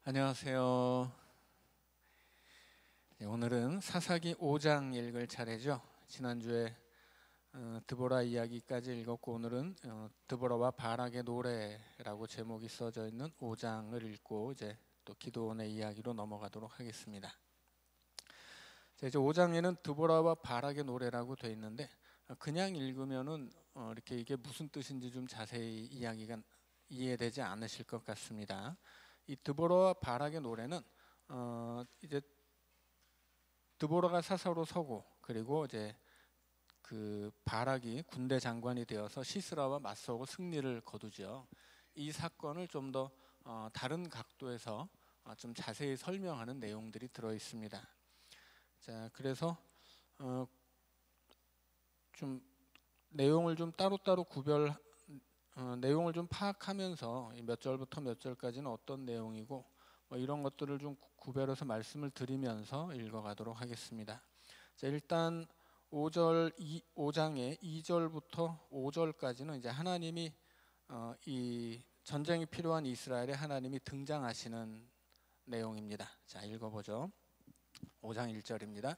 안녕하세요. 네, 오늘은 사사기 5장 읽을 차례죠. 지난주에 드보라 이야기까지 읽었고 오늘은 드보라와 바락의 노래라고 제목이 써져 있는 5장을 읽고 이제 또 기도원의 이야기로 넘어가도록 하겠습니다. 자, 이제 5장에는 드보라와 바락의 노래라고 돼 있는데 그냥 읽으면은 이렇게 이게 무슨 뜻인지 좀 자세히 이야기가 이해되지 않으실 것 같습니다. 이 드보라와 바락의 노래는 이제 드보라가 사사로 서고 그리고 이제 그 바락이 군대 장관이 되어서 시스라와 맞서고 승리를 거두죠. 이 사건을 좀 더 다른 각도에서 좀 자세히 설명하는 내용들이 들어 있습니다. 자, 그래서 좀 내용을 좀 따로따로 내용을 좀 파악하면서 몇 절부터 몇 절까지는 어떤 내용이고 뭐 이런 것들을 좀 구별해서 말씀을 드리면서 읽어가도록 하겠습니다. 자, 일단 5장의 2절부터 5절까지는 이제 하나님이 이 전쟁이 필요한 이스라엘에 하나님이 등장하시는 내용입니다. 자, 읽어보죠. 5장 1절입니다.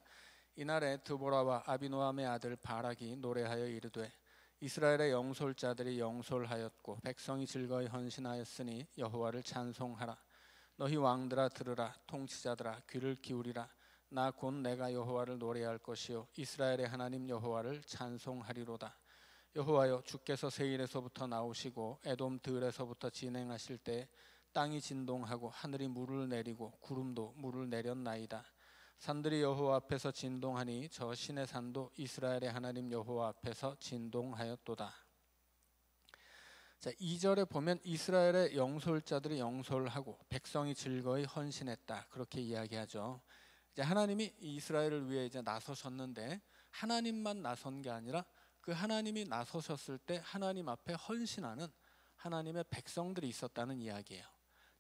이날에 드보라와 아비노함의 아들 바락이 노래하여 이르되 이스라엘의 영솔자들이 영솔하였고 백성이 즐거이 헌신하였으니 여호와를 찬송하라. 너희 왕들아 들으라. 통치자들아 귀를 기울이라. 나 곧 내가 여호와를 노래할 것이요 이스라엘의 하나님 여호와를 찬송하리로다. 여호와여, 주께서 세일에서부터 나오시고 에돔 들에서부터 진행하실 때 땅이 진동하고 하늘이 물을 내리고 구름도 물을 내렸나이다. 산들이 여호와 앞에서 진동하니 저 신의 산도 이스라엘의 하나님 여호와 앞에서 진동하였도다. 자, 2절에 보면 이스라엘의 영솔자들이 영솔하고 백성이 즐거이 헌신했다, 그렇게 이야기하죠. 이제 하나님이 이스라엘을 위해 이제 나서셨는데 하나님만 나선 게 아니라 그 하나님이 나서셨을 때 하나님 앞에 헌신하는 하나님의 백성들이 있었다는 이야기예요.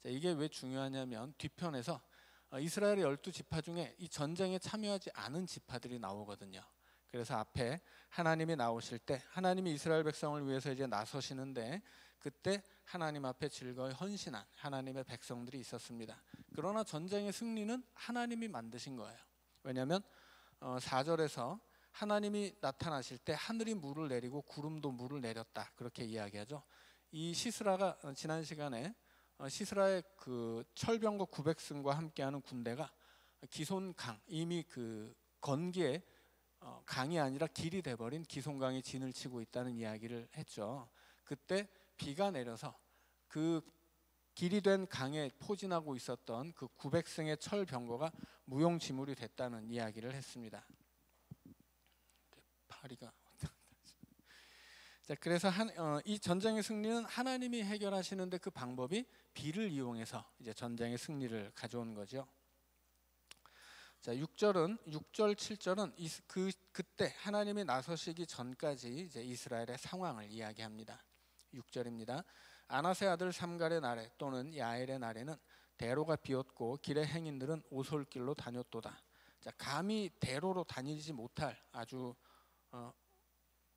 자, 이게 왜 중요하냐면 뒤편에서 이스라엘의 12지파 중에 이 전쟁에 참여하지 않은 지파들이 나오거든요. 그래서 앞에 하나님이 나오실 때 하나님이 이스라엘 백성을 위해서 이제 나서시는데 그때 하나님 앞에 즐거이 헌신한 하나님의 백성들이 있었습니다. 그러나 전쟁의 승리는 하나님이 만드신 거예요. 왜냐하면 4절에서 하나님이 나타나실 때 하늘이 물을 내리고 구름도 물을 내렸다, 그렇게 이야기하죠. 이 시스라가 지난 시간에 시스라의 그 철병거 900승과 함께하는 군대가 기손강, 이미 그 건기에 강이 아니라 길이 돼버린 기손강이 진을 치고 있다는 이야기를 했죠. 그때 비가 내려서 그 길이 된 강에 포진하고 있었던 그 900승의 철병거가 무용지물이 됐다는 이야기를 했습니다. 파리가 자, 그래서 이 전쟁의 승리는 하나님이 해결하시는데 그 방법이 비를 이용해서 이제 전쟁의 승리를 가져온 거죠. 자, 6절, 7절은 그때 하나님이 나서시기 전까지 이제 이스라엘의 상황을 이야기합니다. 6절입니다. 아나세 아들 삼갈의 날에 또는 야엘의 날에는 대로가 비었고 길의 행인들은 오솔길로 다녔도다. 자, 감히 대로로 다니지 못할 아주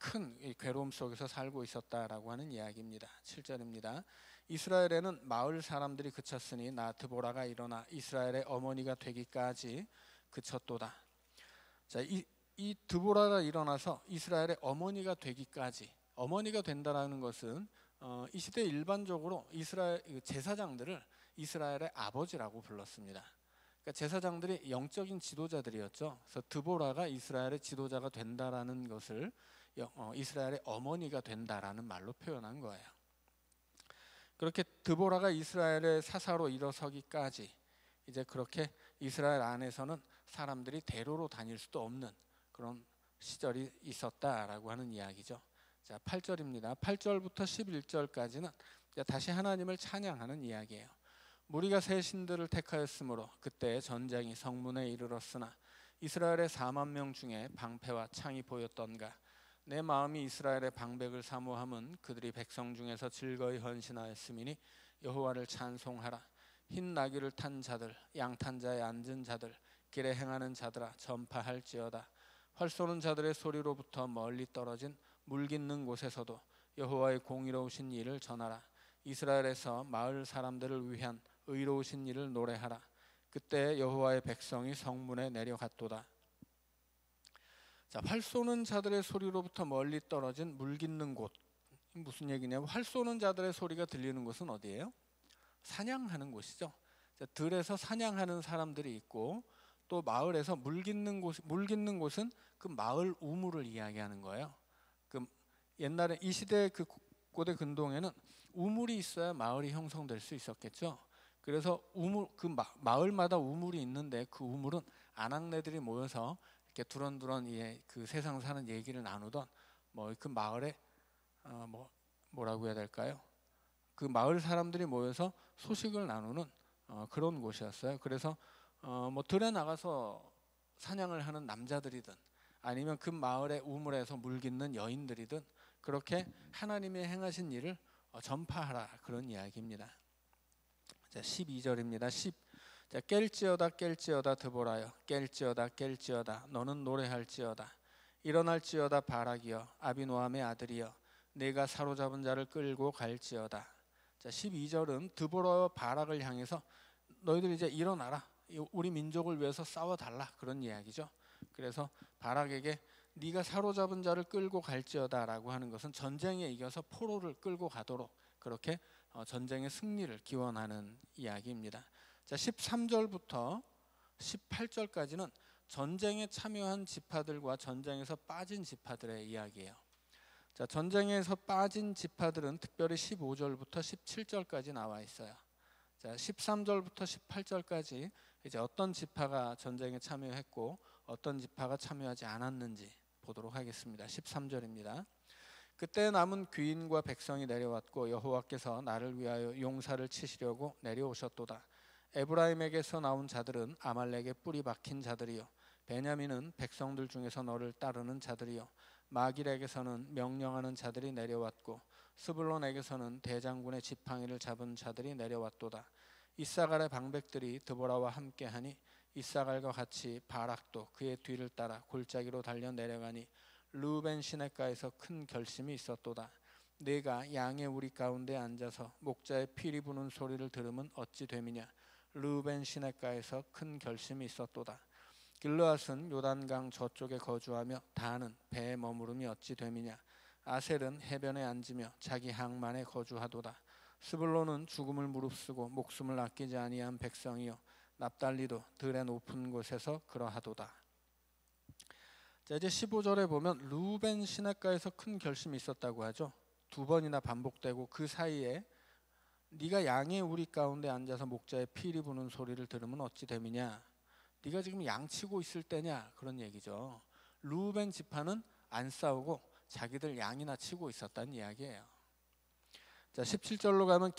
큰 괴로움 속에서 살고 있었다라고 하는 이야기입니다. 7절입니다. 이스라엘에는 마을 사람들이 그쳤으니 나 드보라가 일어나 이스라엘의 어머니가 되기까지 그쳤도다. 자, 이 드보라가 일어나서 이스라엘의 어머니가 되기까지, 어머니가 된다라는 것은 이 시대 일반적으로 이스라엘 제사장들을 이스라엘의 아버지라고 불렀습니다. 그러니까 제사장들이 영적인 지도자들이었죠. 그래서 드보라가 이스라엘의 지도자가 된다라는 것을 이스라엘의 어머니가 된다라는 말로 표현한 거예요. 그렇게 드보라가 이스라엘의 사사로 일어서기까지 이제 그렇게 이스라엘 안에서는 사람들이 대로로 다닐 수도 없는 그런 시절이 있었다라고 하는 이야기죠. 자, 8절입니다. 8절부터 11절까지는 다시 하나님을 찬양하는 이야기예요. 무리가 새 신들을 택하였으므로 그때 전쟁이 성문에 이르렀으나 이스라엘의 4만 명 중에 방패와 창이 보였던가. 내 마음이 이스라엘의 방백을 사모함은 그들이 백성 중에서 즐거이 헌신하였음이니 여호와를 찬송하라. 흰 나귀를 탄 자들, 양탄 자에 앉은 자들, 길에 행하는 자들아 전파할지어다. 활 쏘는 자들의 소리로부터 멀리 떨어진 물 깃는 곳에서도 여호와의 공의로우신 일을 전하라. 이스라엘에서 마을 사람들을 위한 의로우신 이를 노래하라. 그때 여호와의 백성이 성문에 내려갔도다. 자, 활 쏘는 자들의 소리로부터 멀리 떨어진 물 깃는 곳. 무슨 얘기냐면 활 쏘는 자들의 소리가 들리는 곳은 어디예요? 사냥하는 곳이죠. 자, 들에서 사냥하는 사람들이 있고 또 마을에서 물 깃는 곳은 그 마을 우물을 이야기하는 거예요. 그 옛날에 이 시대 그 고대 근동에는 우물이 있어야 마을이 형성될 수 있었겠죠. 그래서 마을마다 우물이 있는데 그 우물은 아낙네들이 모여서 이렇게 두런두런 그 세상 사는 얘기를 나누던 뭐 그 마을에 뭐라고 해야 될까요? 그 마을 사람들이 모여서 소식을 나누는 그런 곳이었어요. 그래서 뭐 들에 나가서 사냥을 하는 남자들이든 아니면 그 마을의 우물에서 물 깃는 여인들이든 그렇게 하나님의 행하신 일을 전파하라, 그런 이야기입니다. 자, 12절입니다. 자, 깰지어다 드보라여, 깰지어다 너는 노래할지어다. 일어날지어다 바락이여, 아비노함의 아들이여, 내가 사로잡은 자를 끌고 갈지어다. 자, 12절은 드보라와 바락을 향해서 너희들 이제 일어나라, 우리 민족을 위해서 싸워달라, 그런 이야기죠. 그래서 바락에게 네가 사로잡은 자를 끌고 갈지어다 라고 하는 것은 전쟁에 이겨서 포로를 끌고 가도록 그렇게 전쟁의 승리를 기원하는 이야기입니다. 자, 13절부터 18절까지는 전쟁에 참여한 지파들과 전쟁에서 빠진 지파들의 이야기예요. 자, 전쟁에서 빠진 지파들은 특별히 15절부터 17절까지 나와 있어요. 자, 13절부터 18절까지 이제 어떤 지파가 전쟁에 참여했고 어떤 지파가 참여하지 않았는지 보도록 하겠습니다. 13절입니다. 그때 남은 귀인과 백성이 내려왔고 여호와께서 나를 위하여 용사를 치시려고 내려오셨도다. 에브라임에게서 나온 자들은 아말렉의 뿌리 박힌 자들이요, 베냐민은 백성들 중에서 너를 따르는 자들이요, 마길에게서는 명령하는 자들이 내려왔고 스불론에게서는 대장군의 지팡이를 잡은 자들이 내려왔도다. 이사갈의 방백들이 드보라와 함께하니 이사갈과 같이 바락도 그의 뒤를 따라 골짜기로 달려 내려가니 르우벤 시냇가에서 큰 결심이 있었도다. 내가 양의 우리 가운데 앉아서 목자의 피리 부는 소리를 들으면 어찌 됨이냐. 르우벤 시냇가에서 큰 결심이 있었도다. 길르앗은 요단강 저쪽에 거주하며 단은 배에 머무름이 어찌 됨이냐. 아셀은 해변에 앉으며 자기 항만에 거주하도다. 스불론은 죽음을 무릅쓰고 목숨을 아끼지 아니한 백성이요, 납달리도 들의 높은 곳에서 그러하도다. 자, 이제 15절에 보면 르우벤 시냇가에서 큰 결심이 있었다고 하죠. 두 번이나 반복되고 그 사이에 네가 양의 우리 가운데 앉아서 목자의 피리 부는 소리를 들으면 어찌 됨이냐. 네가 지금 양 치고 있을 때냐, 그런 얘기죠. 르우벤 지파는 안 싸우고 자기들 양이나 치고 있었다는 이야기예요. 자, 17절로 가면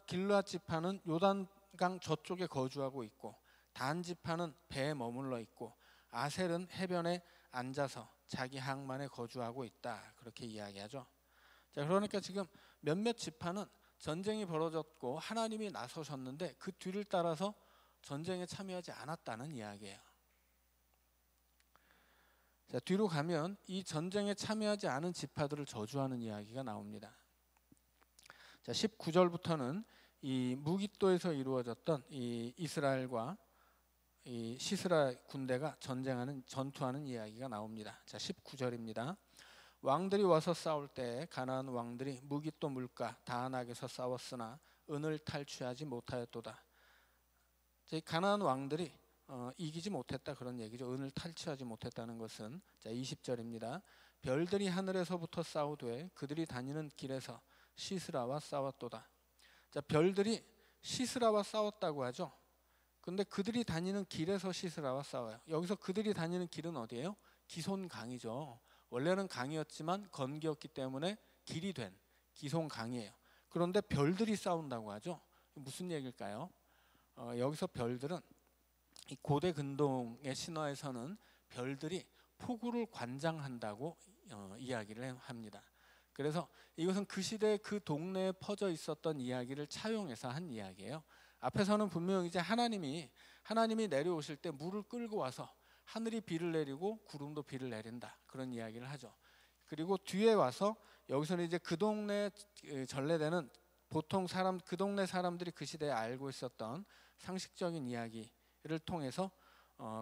길르앗 지파는 요단강 저쪽에 거주하고 있고 단 지파는 배에 머물러 있고 아셀은 해변에 앉아서 자기 항만에 거주하고 있다, 그렇게 이야기하죠. 자, 그러니까 지금 몇몇 지파는 전쟁이 벌어졌고 하나님이 나서셨는데 그 뒤를 따라서 전쟁에 참여하지 않았다는 이야기예요. 자, 뒤로 가면 이 전쟁에 참여하지 않은 지파들을 저주하는 이야기가 나옵니다. 자, 19절부터는 이 무깃도에서 이루어졌던 이 이스라엘과 이 시스라 군대가 전투하는 이야기가 나옵니다. 자, 19절입니다. 왕들이 와서 싸울 때 가나안 왕들이 무깃도 물가 다한악에서 싸웠으나 은을 탈취하지 못하였도다. 자, 이 가나안 왕들이 이기지 못했다, 그런 얘기죠. 은을 탈취하지 못했다는 것은, 자, 20절입니다. 별들이 하늘에서부터 싸우되 그들이 다니는 길에서 시스라와 싸웠도다. 자, 별들이 시스라와 싸웠다고 하죠. 근데 그들이 다니는 길에서 시스라와 싸워요. 여기서 그들이 다니는 길은 어디예요? 기손강이죠. 원래는 강이었지만 건기였기 때문에 길이 된 기손강이에요. 그런데 별들이 싸운다고 하죠. 무슨 얘기일까요? 여기서 별들은 이 고대 근동의 신화에서는 별들이 폭우를 관장한다고 이야기를 합니다. 그래서 이것은 그 시대 그 동네에 퍼져 있었던 이야기를 차용해서 한 이야기예요. 앞에서는 분명히 이제 하나님이 내려오실 때 물을 끌고 와서 하늘이 비를 내리고 구름도 비를 내린다, 그런 이야기를 하죠. 그리고 뒤에 와서 여기서는 이제 그 동네에 전래되는 보통 그 동네 사람들이 그 시대에 알고 있었던 상식적인 이야기를 통해서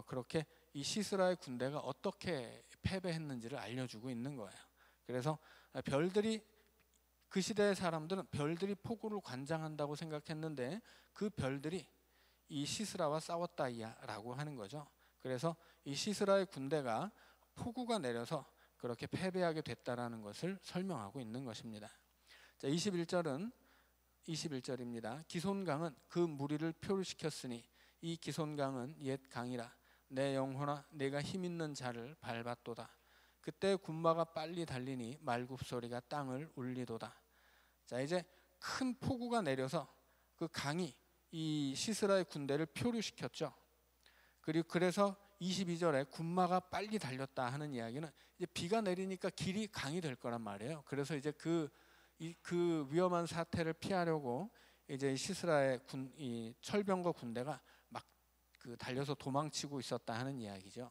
그렇게 이 시스라의 군대가 어떻게 패배했는지를 알려주고 있는 거예요. 그래서 별들이, 그 시대의 사람들은 별들이 폭우를 관장한다고 생각했는데 그 별들이 이 시스라와 싸웠다라고 하는 거죠. 그래서 이 시스라의 군대가 폭우가 내려서 그렇게 패배하게 됐다라는 것을 설명하고 있는 것입니다. 자, 21절입니다. 기손강은 그 무리를 표류시켰으니 이 기손강은 옛 강이라 내 영혼아 내가 힘있는 자를 밟았도다. 그때 군마가 빨리 달리니 말굽소리가 땅을 울리도다. 자, 이제 큰 폭우가 내려서 그 강이 이 시스라의 군대를 표류시켰죠. 그리고 그래서 22절에 군마가 빨리 달렸다 하는 이야기는 이제 비가 내리니까 길이 강이 될 거란 말이에요. 그래서 이제 그 위험한 사태를 피하려고 이제 시스라의 이 철병과 군대가 막 달려서 도망치고 있었다 하는 이야기죠.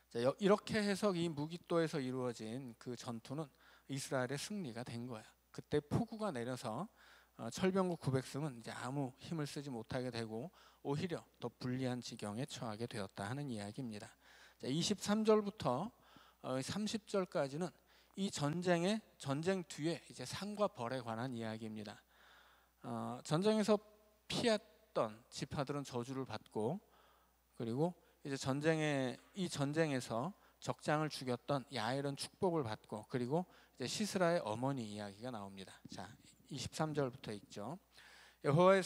자, 이렇게 해서 이 무깃도에서 이루어진 그 전투는 이스라엘의 승리가 된 거예요. 그때 폭우가 내려서 철병과 구백성은 이제 아무 힘을 쓰지 못하게 되고 오히려 더 불리한 지경에 처하게 되었다 하는 이야기입니다. 자, 23절부터 30절까지는 이 전쟁 뒤에 이제 상과 벌에 관한 이야기입니다. 전쟁에서 피했던 지파들은 저주를 받고, 그리고 이제 이 전쟁에서 적장을 죽였던 야엘은 축복을 받고, 그리고 이제 시스라의 어머니 이야기가 나옵니다. 자, 23절부터 읽죠. 여호와의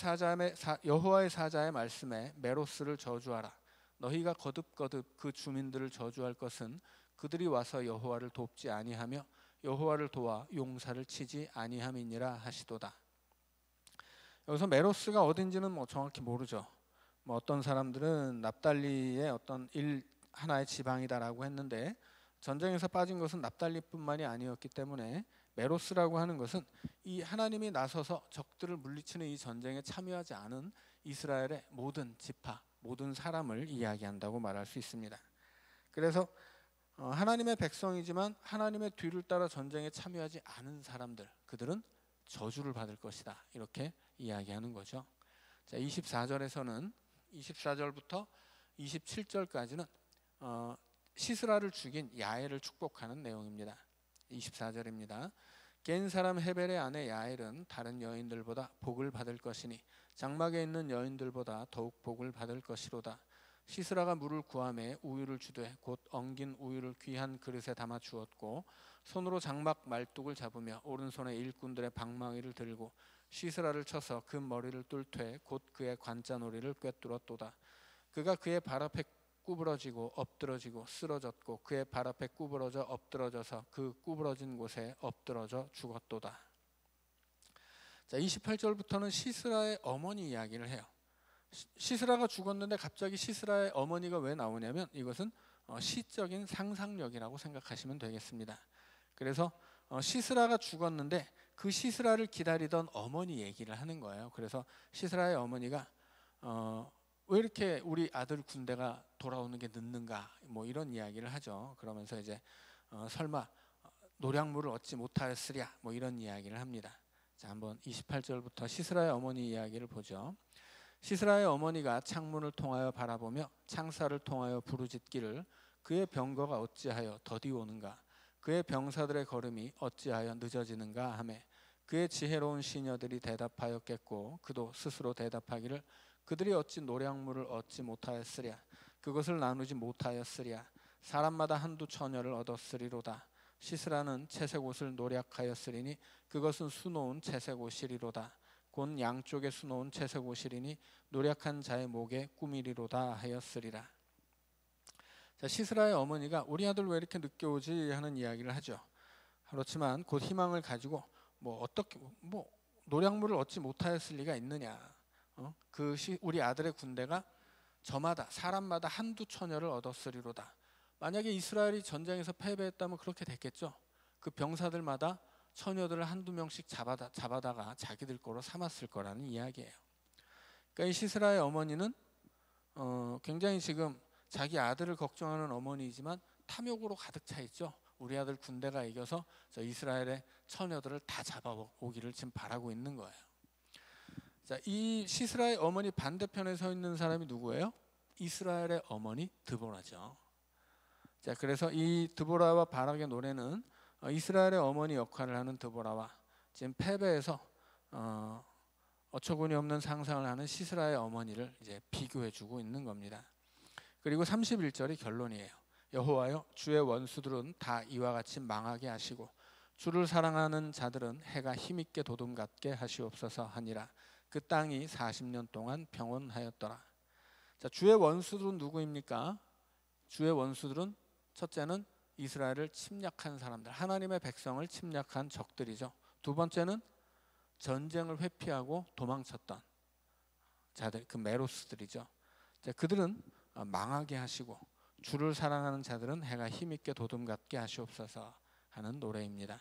사자의 말씀에 메로스를 저주하라. 너희가 거듭거듭 그 주민들을 저주할 것은 그들이 와서 여호와를 돕지 아니하며 여호와를 도와 용사를 치지 아니함이니라 하시도다. 여기서 메로스가 어딘지는 정확히 모르죠. 어떤 사람들은 납달리의 어떤 하나의 지방이다라고 했는데, 전쟁에서 빠진 것은 납달리뿐만이 아니었기 때문에 메로스라고 하는 것은 이 하나님이 나서서 적들을 물리치는 이 전쟁에 참여하지 않은 이스라엘의 모든 지파, 모든 사람을 이야기한다고 말할 수 있습니다. 그래서 하나님의 백성이지만 하나님의 뒤를 따라 전쟁에 참여하지 않은 사람들, 그들은 저주를 받을 것이다, 이렇게 이야기하는 거죠. 자, 24절부터 27절까지는 시스라를 죽인 야엘을 축복하는 내용입니다. 24절입니다. 겐 사람 헤벨의 아내 야엘은 다른 여인들보다 복을 받을 것이니 장막에 있는 여인들보다 더욱 복을 받을 것이로다. 시스라가 물을 구하매 우유를 주되 곧 엉긴 우유를 귀한 그릇에 담아 주었고, 손으로 장막 말뚝을 잡으며 오른손에 일꾼들의 방망이를 들고 시스라를 쳐서 그 머리를 뚫되 곧 그의 관자놀이를 꿰뚫었도다. 그가 그의 발 앞에 구부러지고 엎드러지고 쓰러졌고 그의 발 앞에 구부러져 엎드러져서 그 구부러진 곳에 엎드러져 죽었도다. 자, 28절부터는 시스라의 어머니 이야기를 해요. 시스라가 죽었는데 갑자기 시스라의 어머니가 왜 나오냐면 이것은 시적인 상상력이라고 생각하시면 되겠습니다. 그래서 시스라가 죽었는데 그 시스라를 기다리던 어머니 얘기를 하는 거예요. 그래서 시스라의 어머니가 왜 이렇게 우리 아들 군대가 돌아오는 게 늦는가, 이런 이야기를 하죠. 그러면서 이제 설마 노량물을 얻지 못하였으랴, 이런 이야기를 합니다. 자, 한번 28절부터 시스라의 어머니 이야기를 보죠. 시스라의 어머니가 창문을 통하여 바라보며 창살을 통하여 부르짖기를 그의 병거가 어찌하여 더디 오는가, 그의 병사들의 걸음이 어찌하여 늦어지는가 하매, 그의 지혜로운 시녀들이 대답하였겠고 그도 스스로 대답하기를 그들이 어찌 노량물을 얻지 못하였으랴, 그것을 나누지 못하였으랴, 사람마다 한두 처녀를 얻었으리로다. 시스라는 채색 옷을 노략하였으리니 그것은 수놓은 채색 옷이리로다. 곧 양쪽에 수놓은 채색 옷이리니 노략한 자의 목에 꾸미리로다 하였으리라. 자, 시스라의 어머니가 우리 아들 왜 이렇게 늦게 오지 하는 이야기를 하죠. 그렇지만 곧 희망을 가지고 어떻게 노량물을 얻지 못하였을 리가 있느냐. 우리 아들의 군대가 저마다 사람마다 한두 처녀를 얻었으리로다. 만약에 이스라엘이 전쟁에서 패배했다면 그렇게 됐겠죠. 그 병사들마다 처녀들을 한두 명씩 잡아다가 자기들 거로 삼았을 거라는 이야기예요. 그러니까 이 시스라의 어머니는 굉장히 지금 자기 아들을 걱정하는 어머니이지만 탐욕으로 가득 차 있죠. 우리 아들 군대가 이겨서 저 이스라엘의 처녀들을 다 잡아오기를 지금 바라고 있는 거예요. 자, 이 시스라의 어머니 반대편에 서 있는 사람이 누구예요? 이스라엘의 어머니 드보라죠. 자, 그래서 이 드보라와 바락의 노래는 이스라엘의 어머니 역할을 하는 드보라와 지금 패배해서 어처구니 없는 상상을 하는 시스라의 어머니를 이제 비교해주고 있는 겁니다. 그리고 31절이 결론이에요. 여호와여, 주의 원수들은 다 이와 같이 망하게 하시고 주를 사랑하는 자들은 해가 힘있게 도둠 같게 하시옵소서 하니라. 그 땅이 40년 동안 평온하였더라. 자, 주의 원수들은 누구입니까? 주의 원수들은 첫째는 이스라엘을 침략한 사람들, 하나님의 백성을 침략한 적들이죠. 두 번째는 전쟁을 회피하고 도망쳤던 자들, 그 메로스들이죠. 자, 그들은 망하게 하시고 주를 사랑하는 자들은 해가 힘있게 도둠 같게 하시옵소서 하는 노래입니다.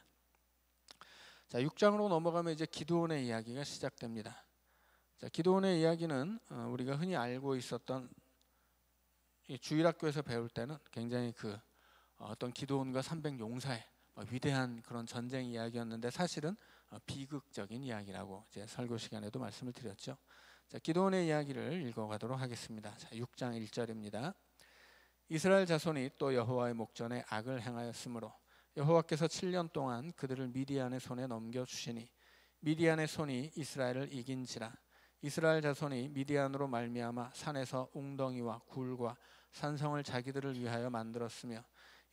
자, 6장으로 넘어가면 이제 기드온의 이야기가 시작됩니다. 자, 기드온의 이야기는 우리가 흔히 알고 있었던 주일학교에서 배울 때는 굉장히 어떤 기드온과 300용사의 위대한 그런 전쟁 이야기였는데 사실은 비극적인 이야기라고 이제 설교 시간에도 말씀을 드렸죠. 자, 기드온의 이야기를 읽어가도록 하겠습니다. 자, 6장 1절입니다. 이스라엘 자손이 또 여호와의 목전에 악을 행하였으므로 여호와께서 7년 동안 그들을 미디안의 손에 넘겨주시니 미디안의 손이 이스라엘을 이긴지라. 이스라엘 자손이 미디안으로 말미암아 산에서 웅덩이와 굴과 산성을 자기들을 위하여 만들었으며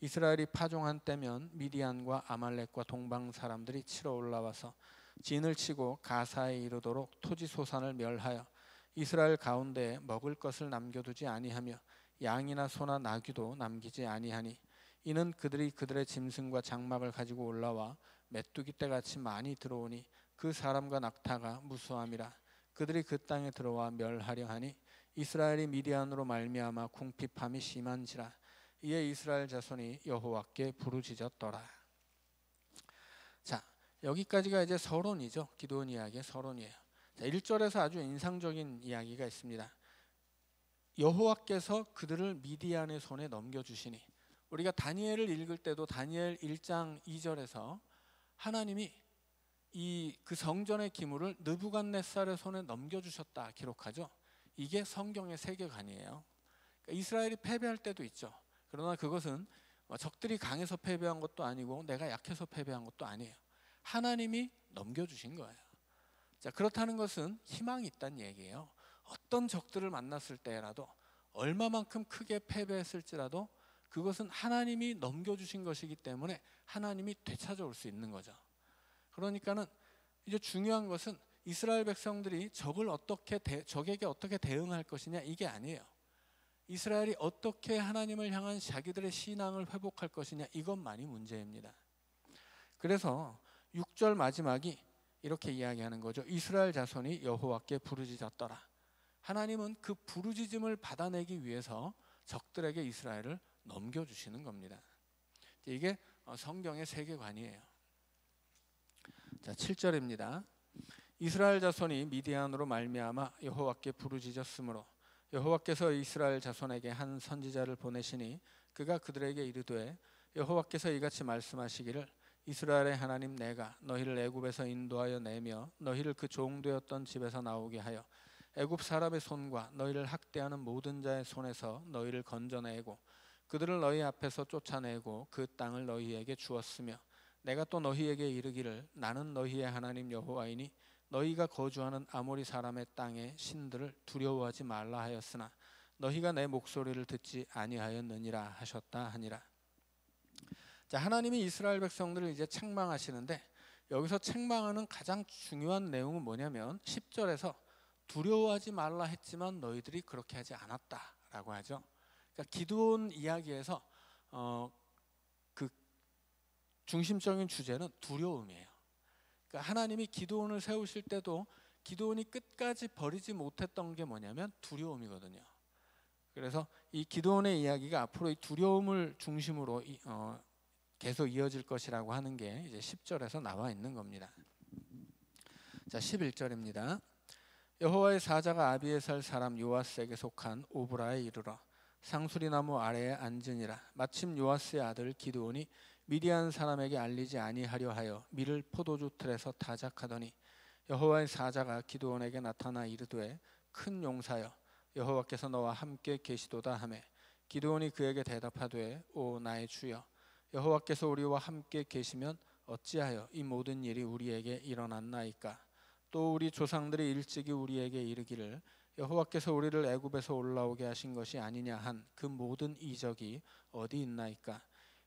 이스라엘이 파종한 때면 미디안과 아말렉과 동방 사람들이 치러 올라와서 진을 치고 가사에 이르도록 토지 소산을 멸하여 이스라엘 가운데에 먹을 것을 남겨두지 아니하며 양이나 소나 나귀도 남기지 아니하니 이는 그들이 그들의 짐승과 장막을 가지고 올라와 메뚜기 떼같이 많이 들어오니 그 사람과 낙타가 무수함이라. 그들이 그 땅에 들어와 멸하려 하니 이스라엘이 미디안으로 말미암아 궁핍함이 심한지라. 이에 이스라엘 자손이 여호와께 부르짖었더라. 자, 여기까지가 이제 서론이죠. 기드온 이야기의 서론이에요. 자, 1절에서 아주 인상적인 이야기가 있습니다. 여호와께서 그들을 미디안의 손에 넘겨주시니, 우리가 다니엘을 읽을 때도 다니엘 1장 2절에서 하나님이 그 성전의 기물을 느부갓네살의 손에 넘겨주셨다 기록하죠. 이게 성경의 세계관이에요. 그러니까 이스라엘이 패배할 때도 있죠. 그러나 그것은 적들이 강해서 패배한 것도 아니고 내가 약해서 패배한 것도 아니에요. 하나님이 넘겨주신 거예요. 자, 그렇다는 것은 희망이 있다는 얘기예요. 어떤 적들을 만났을 때라도 얼마만큼 크게 패배했을지라도 그것은 하나님이 넘겨주신 것이기 때문에 하나님이 되찾아올 수 있는 거죠. 그러니까는 이제 중요한 것은 이스라엘 백성들이 적에게 어떻게 대응할 것이냐, 이게 아니에요. 이스라엘이 어떻게 하나님을 향한 자기들의 신앙을 회복할 것이냐, 이것만이 문제입니다. 그래서 6절 마지막이 이렇게 이야기하는 거죠. 이스라엘 자손이 여호와께 부르짖었더라. 하나님은 그 부르짖음을 받아내기 위해서 적들에게 이스라엘을 넘겨주시는 겁니다. 이게 성경의 세계관이에요. 자, 7절입니다. 이스라엘 자손이 미디안으로 말미암아 여호와께 부르짖었으므로 여호와께서 이스라엘 자손에게 한 선지자를 보내시니 그가 그들에게 이르되 여호와께서 이같이 말씀하시기를 이스라엘의 하나님 내가 너희를 애굽에서 인도하여 내며 너희를 그 종되었던 집에서 나오게 하여 애굽 사람의 손과 너희를 학대하는 모든 자의 손에서 너희를 건져내고 그들을 너희 앞에서 쫓아내고 그 땅을 너희에게 주었으며 내가 또 너희에게 이르기를 나는 너희의 하나님 여호와이니 너희가 거주하는 아모리 사람의 땅의 신들을 두려워하지 말라 하였으나 너희가 내 목소리를 듣지 아니하였느니라 하셨다 하니라. 자, 하나님이 이스라엘 백성들을 이제 책망하시는데 여기서 책망하는 가장 중요한 내용은 뭐냐면 10절에서 두려워하지 말라 했지만 너희들이 그렇게 하지 않았다라고 하죠. 그러니까 기드온 이야기에서 그 중심적인 주제는 두려움이에요. 그러니까 하나님이 기드온을 세우실 때도 기드온이 끝까지 버리지 못했던 게 뭐냐면 두려움이거든요. 그래서 이 기드온의 이야기가 앞으로 이 두려움을 중심으로 계속 이어질 것이라고 하는 게 이제 10절에서 나와 있는 겁니다. 자, 11절입니다. 여호와의 사자가 아비에살 사람 요아스에게 속한 오브라에 이르러 상수리나무 아래에 앉으니라. 마침 요아스의 아들 기드온이 미디안 사람에게 알리지 아니하려 하여 밀을 포도주 틀에서 타작하더니 여호와의 사자가 기드온에게 나타나 이르되 큰 용사여 여호와께서 너와 함께 계시도다 하매 기드온이 그에게 대답하되 오 나의 주여 여호와께서 우리와 함께 계시면 어찌하여 이 모든 일이 우리에게 일어났나이까. 또 우리 조상들이 일찍이 우리에게 이르기를 여호와께서 우리를 애굽에서 올라오게 하신 것이 아니냐 한 그 모든 이적이 어디 있나이까.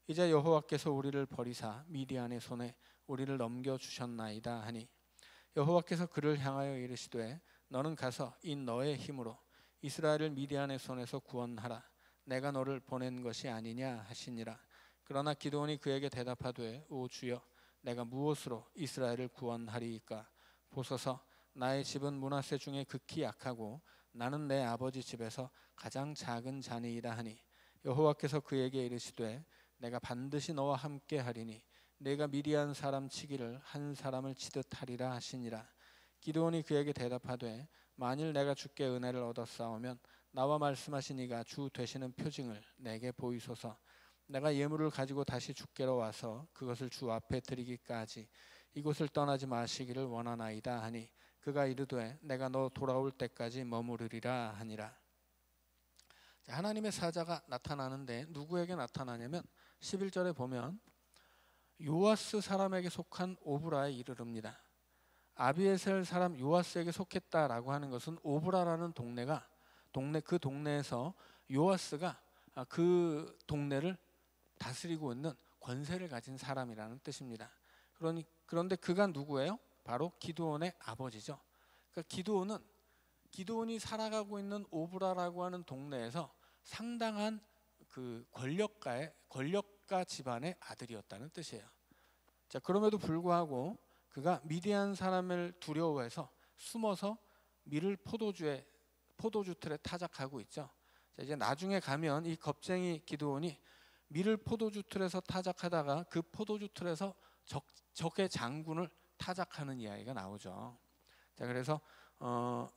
이제 여호와께서 우리를 버리사 미디안의 손에 우리를 넘겨주셨나이다 하니 여호와께서 그를 향하여 이르시되 너는 가서 이 너의 힘으로 이스라엘을 미디안의 손에서 구원하라. 내가 너를 보낸 것이 아니냐 하시니라. 그러나 기드온이 그에게 대답하되 오 주여 내가 무엇으로 이스라엘을 구원하리이까. 보소서 나의 집은 므낫세 중에 극히 약하고 나는 내 아버지 집에서 가장 작은 자니이다 하니 여호와께서 그에게 이르시되 내가 반드시 너와 함께 하리니 내가 미디안 사람 치기를 한 사람을 치듯 하리라 하시니라. 기드온이 그에게 대답하되 만일 내가 주께 은혜를 얻었사오면 나와 말씀하신 이가 주 되시는 표징을 내게 보이소서. 내가 예물을 가지고 다시 주께로 와서 그것을 주 앞에 드리기까지 이곳을 떠나지 마시기를 원하나이다 하니 그가 이르되 내가 너 돌아올 때까지 머무르리라 하니라. 하나님의 사자가 나타나는데 누구에게 나타나냐면 11절에 보면 요아스 사람에게 속한 오브라에 이르릅니다. 아비에셀 사람 요아스에게 속했다라고 하는 것은 오브라라는 그 동네에서 요아스가 그 동네를 다스리고 있는 권세를 가진 사람이라는 뜻입니다. 그런데 그가 누구예요? 바로 기드온의 아버지죠. 그러니까 기드온이 살아가고 있는 오브라라고 하는 동네에서 상당한 그 권력가 집안의 아들이었다는 뜻이에요. 자, 그럼에도 불구하고 그가 미디안 사람을 두려워해서 숨어서 밀을 포도주 틀에 타작하고 있죠. 자, 이제 나중에 가면 이 겁쟁이 기드온이 밀을 포도주 틀에서 타작하다가 그 포도주 틀에서 적의 장군을 타작하는 이야기가 나오죠. 자, 그래서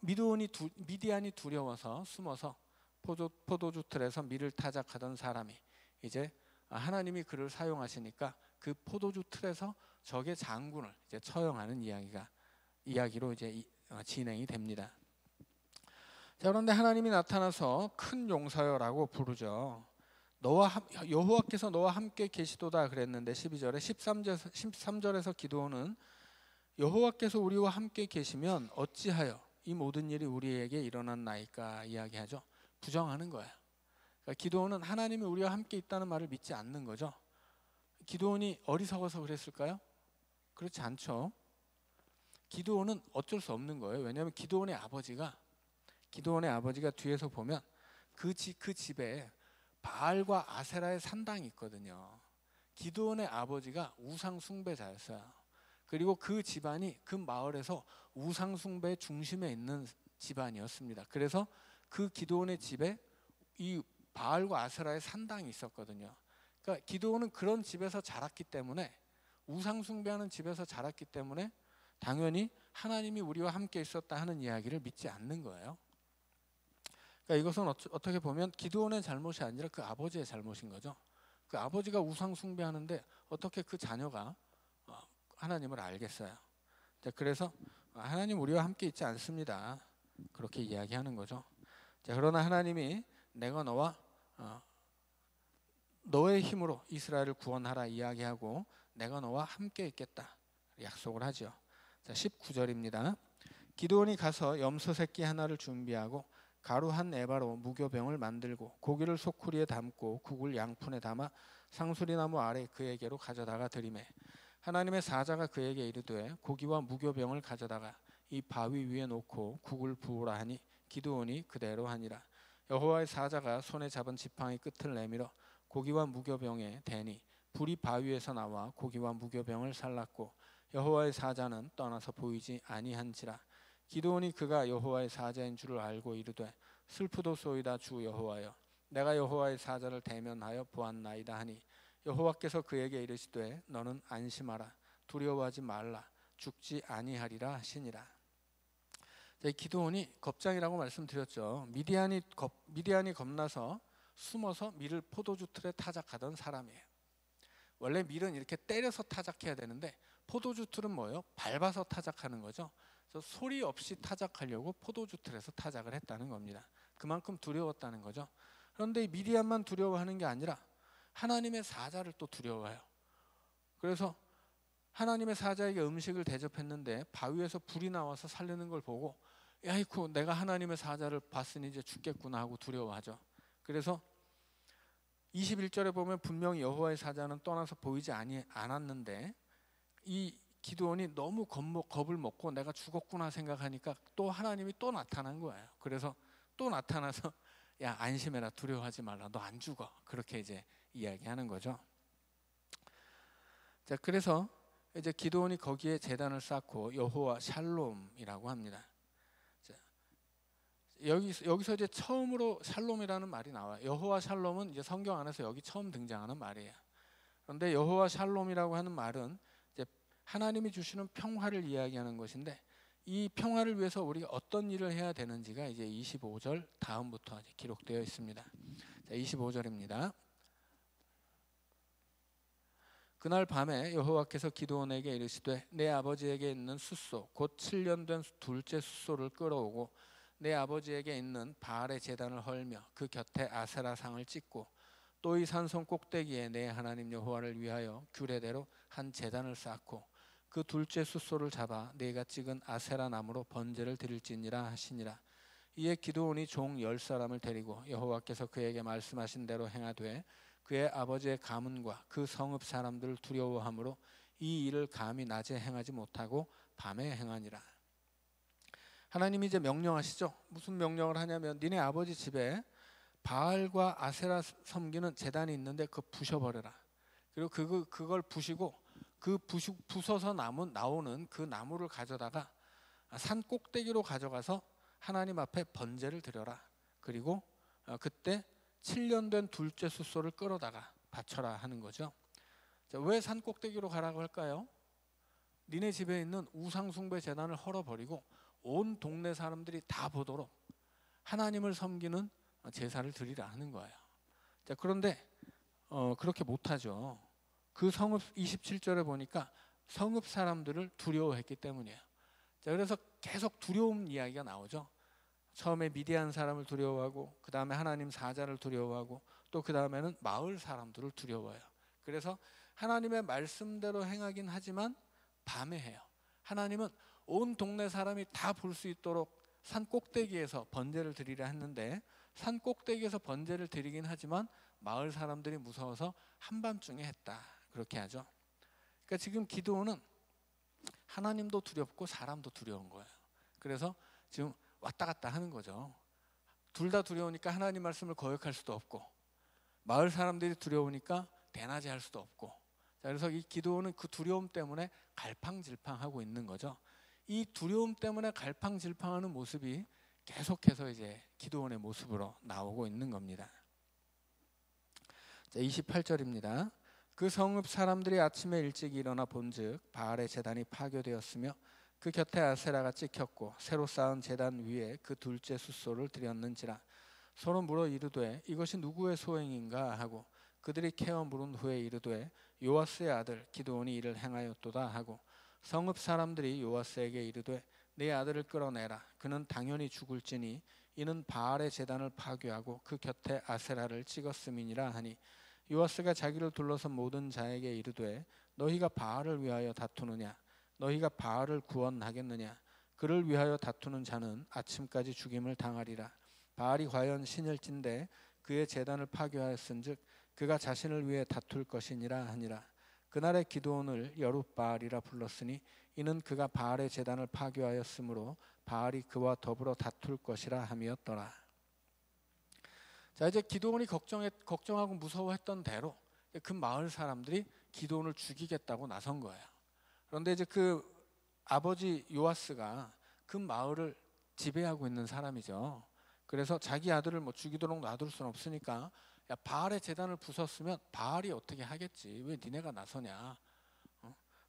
미디안이 두려워서 숨어서 포도주 틀에서 밀을 타작하던 사람이 이제 하나님이 그를 사용하시니까 그 포도주 틀에서 적의 장군을 이제 처형하는 이야기로 이제 진행이 됩니다. 자, 그런데 하나님이 나타나서 큰 용사여라고 부르죠. 여호와께서 너와 함께 계시도다 그랬는데 12절에 13절에서 기드온은 여호와께서 우리와 함께 계시면 어찌하여 이 모든 일이 우리에게 일어났나이까 이야기하죠. 부정하는 거예요. 그러니까 기드온은 하나님이 우리와 함께 있다는 말을 믿지 않는 거죠. 기드온이 어리석어서 그랬을까요? 그렇지 않죠. 기드온은 어쩔 수 없는 거예요. 왜냐하면 기드온의 아버지가 뒤에서 보면 그 집에 바알과 아세라의 산당이 있거든요. 기드온의 아버지가 우상 숭배자였어요. 그리고 그 집안이 그 마을에서 우상 숭배의 중심에 있는 집안이었습니다. 그래서 그 기드온의 집에 이 바알과 아세라의 산당이 있었거든요. 그러니까 기드온은 그런 집에서 자랐기 때문에 우상 숭배하는 집에서 자랐기 때문에 당연히 하나님이 우리와 함께 있었다 하는 이야기를 믿지 않는 거예요. 그러니까 이것은 어떻게 보면 기드온의 잘못이 아니라 그 아버지의 잘못인 거죠. 그 아버지가 우상 숭배하는데 어떻게 그 자녀가 하나님을 알겠어요. 자, 그래서 하나님 우리와 함께 있지 않습니다. 그렇게 이야기하는 거죠. 자, 그러나 하나님이 내가 너의 힘으로 이스라엘을 구원하라 이야기하고 내가 너와 함께 있겠다 약속을 하죠. 자, 19절입니다. 기드온이 가서 염소 새끼 하나를 준비하고 가루 한 에바로 무교병을 만들고 고기를 소쿠리에 담고 국을 양푼에 담아 상수리나무 아래 그에게로 가져다가 드리매 하나님의 사자가 그에게 이르되 고기와 무교병을 가져다가 이 바위 위에 놓고 국을 부으라 하니 기드온이 그대로 하니라. 여호와의 사자가 손에 잡은 지팡이 끝을 내밀어 고기와 무교병에 대니 불이 바위에서 나와 고기와 무교병을 살랐고 여호와의 사자는 떠나서 보이지 아니한지라. 기드온이 그가 여호와의 사자인 줄을 알고 이르되 슬프도소이다 주 여호와여 내가 여호와의 사자를 대면하여 보았나이다 하니 여호와께서 그에게 이르시되 너는 안심하라 두려워하지 말라 죽지 아니하리라 하시니라. 기드온이 겁장이라고 말씀드렸죠. 미디안이 겁나서 숨어서 밀을 포도주 틀에 타작하던 사람이에요. 원래 밀은 이렇게 때려서 타작해야 되는데 포도주 틀은 뭐예요? 밟아서 타작하는 거죠. 그래서 소리 없이 타작하려고 포도주 틀에서 타작을 했다는 겁니다. 그만큼 두려웠다는 거죠. 그런데 이 미디안만 두려워하는 게 아니라 하나님의 사자를 또 두려워해요. 그래서 하나님의 사자에게 음식을 대접했는데 바위에서 불이 나와서 살리는 걸 보고 야이쿠 내가 하나님의 사자를 봤으니 이제 죽겠구나 하고 두려워하죠. 그래서 21절에 보면 분명히 여호와의 사자는 떠나서 보이지 않았는데 이 기드온이 너무 겁을 먹고 내가 죽었구나 생각하니까 또 하나님이 또 나타난 거예요. 그래서 또 나타나서 야 안심해라 두려워하지 말라 너 안 죽어 그렇게 이제 이야기하는 거죠. 자 그래서 이제 기드온이 거기에 제단을 쌓고 여호와 샬롬이라고 합니다. 자, 여기서 이제 처음으로 샬롬이라는 말이 나와요. 여호와 샬롬은 이제 성경 안에서 여기 처음 등장하는 말이에요. 그런데 여호와 샬롬이라고 하는 말은 이제 하나님이 주시는 평화를 이야기하는 것인데 이 평화를 위해서 우리가 어떤 일을 해야 되는지가 이제 25절 다음부터 이제 기록되어 있습니다. 자, 25절입니다. 그날 밤에 여호와께서 기드온에게 이르시되 내 아버지에게 있는 숫소 곧 7년 된 둘째 숫소를 끌어오고 내 아버지에게 있는 바알의 제단을 헐며 그 곁에 아세라 상을 찍고 또 이 산성 꼭대기에 내 하나님 여호와를 위하여 규례대로 한 제단을 쌓고 그 둘째 숫소를 잡아 내가 찍은 아세라 나무로 번제를 드릴지니라 하시니라. 이에 기드온이 종 10사람을 데리고 여호와께서 그에게 말씀하신 대로 행하되 그의 아버지의 가문과 그 성읍 사람들을 두려워하므로 이 일을 감히 낮에 행하지 못하고 밤에 행하니라. 하나님이 이제 명령하시죠. 무슨 명령을 하냐면 니네 아버지 집에 바알과 아세라 섬기는 제단이 있는데 그거 부셔버려라. 그리고 그걸 부시고 그 부서서 나오는 그 나무를 가져다가 산 꼭대기로 가져가서 하나님 앞에 번제를 드려라. 그리고 그때 7년 된 둘째 숫소를 끌어다가 바쳐라 하는 거죠. 자, 왜 산 꼭대기로 가라고 할까요? 니네 집에 있는 우상숭배 제단을 헐어버리고 온 동네 사람들이 다 보도록 하나님을 섬기는 제사를 드리라 하는 거예요. 자, 그런데 그렇게 못하죠. 그 성읍 27절에 보니까 성읍 사람들을 두려워했기 때문이에요. 자, 그래서 계속 두려움 이야기가 나오죠. 처음에 미디안 사람을 두려워하고 그 다음에 하나님 사자를 두려워하고 또 그 다음에는 마을 사람들을 두려워해요. 그래서 하나님의 말씀대로 행하긴 하지만 밤에 해요. 하나님은 온 동네 사람이 다 볼 수 있도록 산 꼭대기에서 번제를 드리려 했는데 산 꼭대기에서 번제를 드리긴 하지만 마을 사람들이 무서워서 한밤중에 했다. 그렇게 하죠. 그러니까 지금 기드온은 하나님도 두렵고 사람도 두려운 거예요. 그래서 지금 왔다 갔다 하는 거죠. 둘 다 두려우니까 하나님 말씀을 거역할 수도 없고 마을 사람들이 두려우니까 대낮에 할 수도 없고 자, 그래서 이 기드온은 그 두려움 때문에 갈팡질팡하고 있는 거죠. 이 두려움 때문에 갈팡질팡하는 모습이 계속해서 이제 기드온의 모습으로 나오고 있는 겁니다. 자, 28절입니다. 그 성읍 사람들이 아침에 일찍 일어나 본즉 바알의 제단이 파괴되었으며 그 곁에 아세라가 찍혔고 새로 쌓은 제단 위에 그 둘째 숫소를 드렸는지라. 서로 물어 이르되 이것이 누구의 소행인가 하고 그들이 캐어 물은 후에 이르되 요아스의 아들 기드온이 이를 행하였도다 하고 성읍 사람들이 요아스에게 이르되 네 아들을 끌어내라. 그는 당연히 죽을지니 이는 바알의 제단을 파괴하고 그 곁에 아세라를 찍었음이니라 하니 요아스가 자기를 둘러선 모든 자에게 이르되 너희가 바알을 위하여 다투느냐 너희가 바알을 구원하겠느냐 그를 위하여 다투는 자는 아침까지 죽임을 당하리라. 바알이 과연 신일진데 그의 제단을 파괴하였은즉 그가 자신을 위해 다툴 것이니라 하니라. 그날의 기드온을 여룻바알이라 불렀으니 이는 그가 바알의 제단을 파괴하였으므로 바알이 그와 더불어 다툴 것이라 함이었더라. 자, 이제 기드온이 걱정하고 무서워했던 대로 그 마을 사람들이 기드온을 죽이겠다고 나선 거예요. 그런데 이제 그 아버지 요아스가 그 마을을 지배하고 있는 사람이죠. 그래서 자기 아들을 뭐 죽이도록 놔둘 수는 없으니까 야, 바알의 제단을 부쉈으면 바알이 어떻게 하겠지? 왜 니네가 나서냐?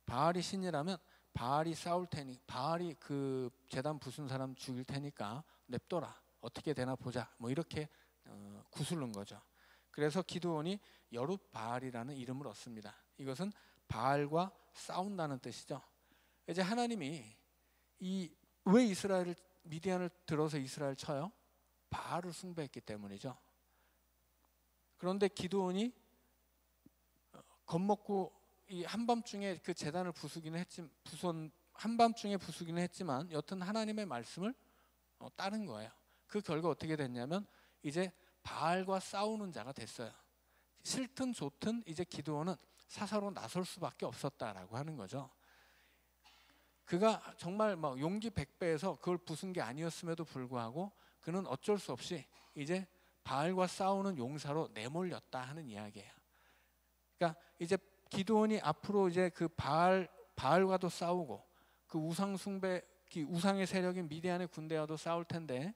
바알이 신이라면 바알이 싸울 테니 바알이 그 제단 부순 사람 죽일 테니까 냅둬라. 어떻게 되나 보자. 뭐 이렇게 구슬른 거죠. 그래서 기드온이 여룻바알이라는 이름을 얻습니다. 이것은 바알과 싸운다는 뜻이죠. 이제 하나님이 왜 미디안을 들어서 이스라엘 쳐요? 바알을 숭배했기 때문이죠. 그런데 기드온이 겁먹고 이 한밤중에 그 제단을 한밤중에 부수기는 했지만 여튼 하나님의 말씀을 따른 거예요. 그 결과 어떻게 됐냐면 이제 바알과 싸우는 자가 됐어요. 싫든 좋든 이제 기드온은 사사로 나설 수밖에 없었다라고 하는 거죠. 그가 정말 막 용기 100배에서 그걸 부순 게 아니었음에도 불구하고 그는 어쩔 수 없이 이제 바알과 싸우는 용사로 내몰렸다 하는 이야기예요. 그러니까 이제 기드온이 앞으로 이제 그 바알과도 싸우고 그 우상의 세력인 미디안의 군대와도 싸울 텐데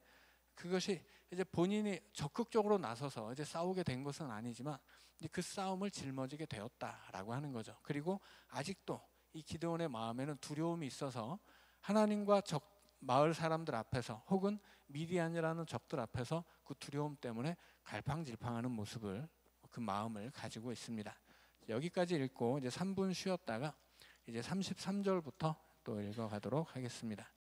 그것이 이제 본인이 적극적으로 나서서 이제 싸우게 된 것은 아니지만 그 싸움을 짊어지게 되었다라고 하는 거죠. 그리고 아직도 이 기드온의 마음에는 두려움이 있어서 하나님과 마을 사람들 앞에서 혹은 미디안이라는 적들 앞에서 그 두려움 때문에 갈팡질팡하는 모습을 그 마음을 가지고 있습니다. 여기까지 읽고 이제 3분 쉬었다가 이제 33절부터 또 읽어가도록 하겠습니다.